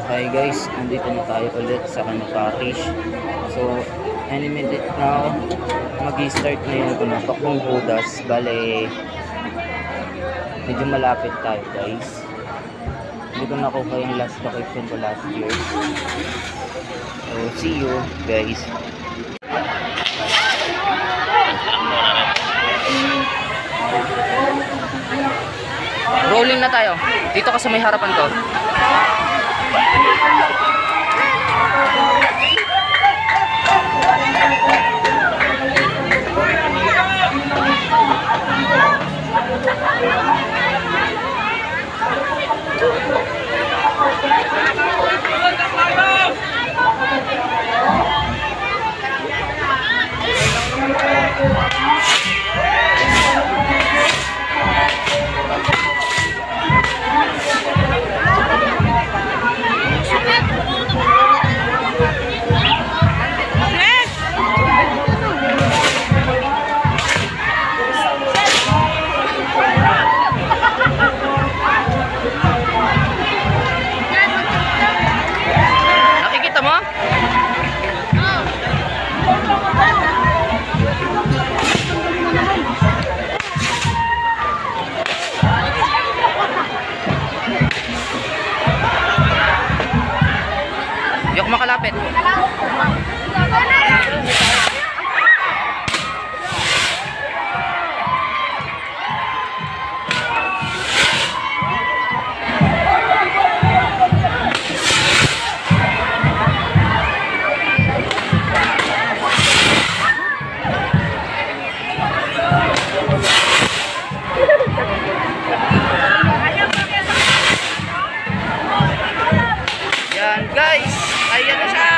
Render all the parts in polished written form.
Hi guys, nandito na tayo ulit sa Package. So, any minute now, mag-start na yung Pakong Budas. Bale, medyo malapit tayo guys. Hindi ko nakuha yung last location ko last year. So, see you guys. Rolling na tayo. Dito ka sa may harapan ko. Yok makalapit. Yan guys, ayan na siya.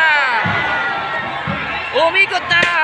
Umikot na.